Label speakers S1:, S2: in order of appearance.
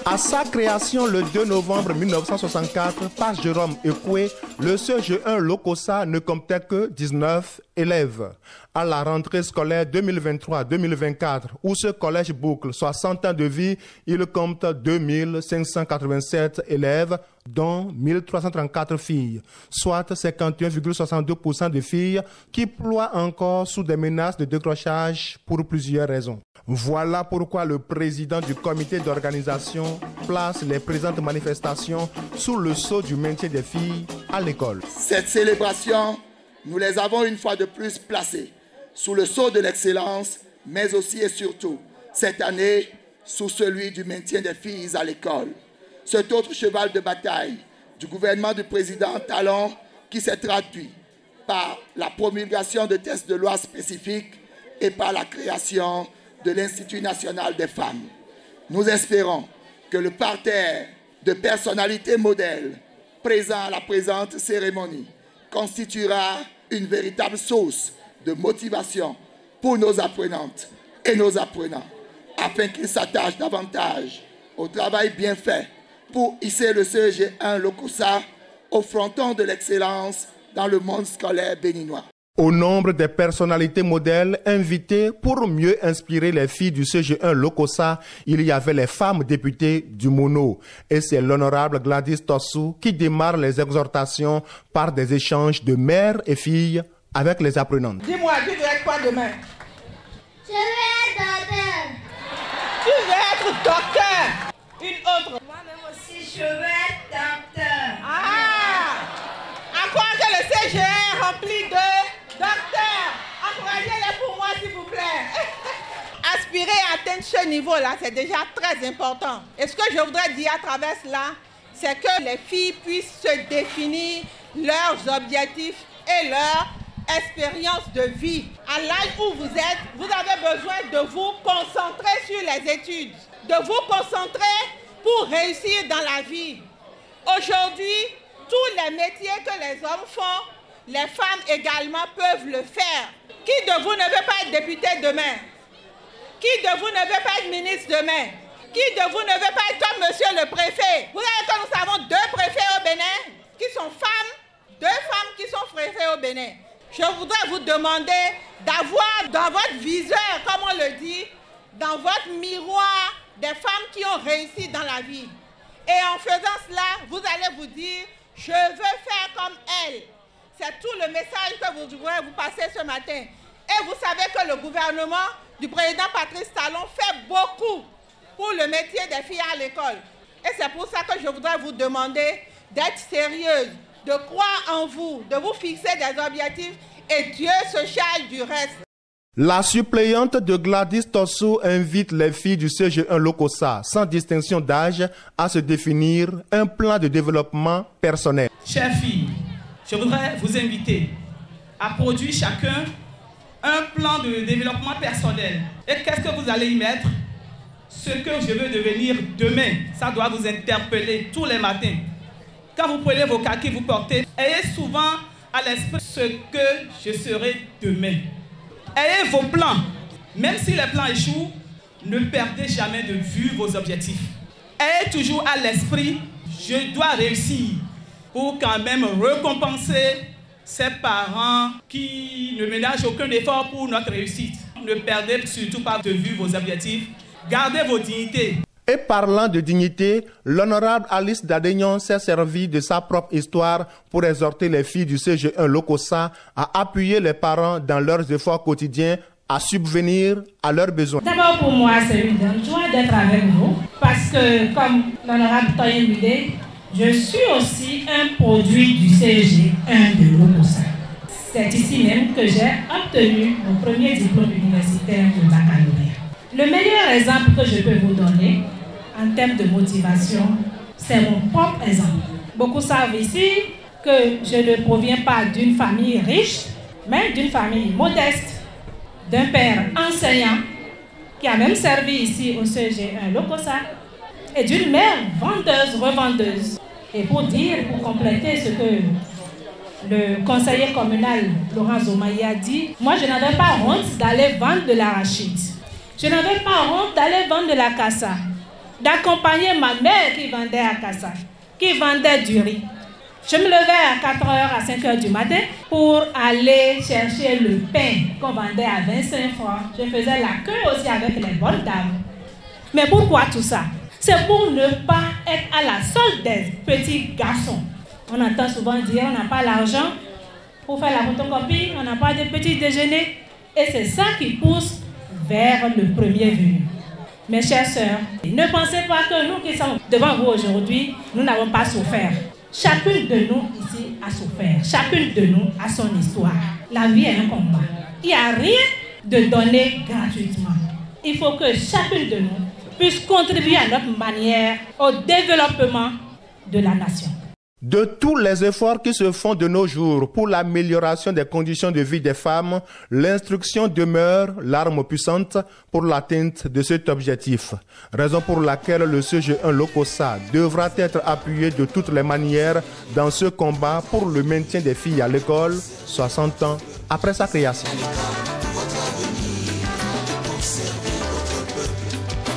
S1: À sa création le 2 novembre 1964 par Jérôme Ekoué, le CG1 Lokossa ne comptait que 19 élèves. À la rentrée scolaire 2023-2024, où ce collège boucle 60 ans de vie, il compte 2587 élèves, dont 1334 filles, soit 51,62% de filles qui ploient encore sous des menaces de décrochage pour plusieurs raisons. Voilà pourquoi le président du comité d'organisation place les présentes manifestations sous le sceau du maintien des filles à l'école.
S2: Cette célébration, nous les avons une fois de plus placées sous le sceau de l'excellence, mais aussi et surtout, cette année, sous celui du maintien des filles à l'école. Cet autre cheval de bataille du gouvernement du président Talon qui s'est traduit par la promulgation de textes de loi spécifiques et par la création de l'Institut national des femmes. Nous espérons que le parterre de personnalités modèles présents à la présente cérémonie constituera une véritable source de motivation pour nos apprenantes et nos apprenants, afin qu'ils s'attachent davantage au travail bien fait pour hisser le CG1 Lokossa au fronton de l'excellence dans le monde scolaire béninois.
S1: Au nombre des personnalités modèles invitées pour mieux inspirer les filles du CG1 Lokossa, il y avait les femmes députées du Mono. Et c'est l'honorable Gladys Tossou qui démarre les exhortations par des échanges de mères et filles avec les apprenantes.
S3: Dis-moi, tu veux être quoi demain?
S4: Je veux être docteur.
S3: Tu veux être docteur? Une autre?
S4: Moi-même aussi, je veux être docteur.
S3: Ah! À quoi que le CG est rempli de docteurs? Encouragez-les pour moi, s'il vous plaît. Aspirer à atteindre ce niveau-là, c'est déjà très important. Et ce que je voudrais dire à travers cela, c'est que les filles puissent se définir leurs objectifs et leur expérience de vie. À l'âge où vous êtes, vous avez besoin de vous concentrer sur les études, de vous concentrer pour réussir dans la vie. Aujourd'hui, tous les métiers que les hommes font, les femmes également peuvent le faire. Qui de vous ne veut pas être député demain? Qui de vous ne veut pas être ministre demain? Qui de vous ne veut pas être comme monsieur le préfet? Vous savez que nous avons 2 préfets au Bénin qui sont femmes, 2 femmes qui sont préfets au Bénin. Je voudrais vous demander d'avoir dans votre viseur, comme on le dit, dans votre miroir, des femmes qui ont réussi dans la vie. Et en faisant cela, vous allez vous dire, je veux faire comme elle. C'est tout le message que vous voulez vous passer ce matin. Et vous savez que le gouvernement du président Patrice Talon fait beaucoup pour le métier des filles à l'école. Et c'est pour ça que je voudrais vous demander d'être sérieuse, de croire en vous, de vous fixer des objectifs et Dieu se charge du reste.
S1: La suppléante de Gladys Tossou invite les filles du CG1 Lokossa, sans distinction d'âge, à se définir un plan de développement personnel.
S5: Chères filles, je voudrais vous inviter à produire chacun un plan de développement personnel. Et qu'est-ce que vous allez y mettre? Ce que je veux devenir demain, ça doit vous interpeller tous les matins. Quand vous prenez vos kakis, vous portez, ayez souvent à l'esprit ce que je serai demain. Ayez vos plans. Même si les plans échouent, ne perdez jamais de vue vos objectifs. Ayez toujours à l'esprit, je dois réussir, pour quand même récompenser ces parents qui ne ménagent aucun effort pour notre réussite. Ne perdez surtout pas de vue vos objectifs. Gardez vos dignités.
S1: Et parlant de dignité, l'honorable Alice Dadegnon s'est servi de sa propre histoire pour exhorter les filles du CG1 Lokossa à appuyer les parents dans leurs efforts quotidiens à subvenir à leurs besoins.
S6: D'abord pour moi, c'est une grande joie d'être avec vous parce que, comme l'honorable Toyin Midé, je suis aussi un produit du CG1 de Lokossa. C'est ici même que j'ai obtenu mon premier diplôme universitaire de baccalauréat. Le meilleur exemple que je peux vous donner en termes de motivation, c'est mon propre exemple. Beaucoup savent ici que je ne proviens pas d'une famille riche, mais d'une famille modeste, d'un père enseignant qui a même servi ici au CG1 Lokossa et d'une mère vendeuse-revendeuse. Et pour compléter ce que le conseiller communal Laurent Zomaï a dit, moi je n'avais pas honte d'aller vendre de l'arachide. Je n'avais pas honte d'aller vendre de la cassa. d'accompagner ma mère qui vendait à Kassa, qui vendait du riz. Je me levais à 4h, à 5h du matin pour aller chercher le pain qu'on vendait à 25 francs. Je faisais la queue aussi avec les bonnes dames. Mais pourquoi tout ça? C'est pour ne pas être à la solde des petits garçons. On entend souvent dire on n'a pas l'argent pour faire la photocopie, on n'a pas de petit déjeuner. Et c'est ça qui pousse vers le premier venu. Mes chères sœurs, ne pensez pas que nous qui sommes devant vous aujourd'hui, nous n'avons pas souffert. Chacune de nous ici a souffert. Chacune de nous a son histoire. La vie est un combat. Il n'y a rien de donné gratuitement. Il faut que chacune de nous puisse contribuer à notre manière au développement de la nation.
S1: De tous les efforts qui se font de nos jours pour l'amélioration des conditions de vie des femmes, l'instruction demeure l'arme puissante pour l'atteinte de cet objectif. Raison pour laquelle le CG1 Lokossa devra être appuyé de toutes les manières dans ce combat pour le maintien des filles à l'école, 60 ans après sa création.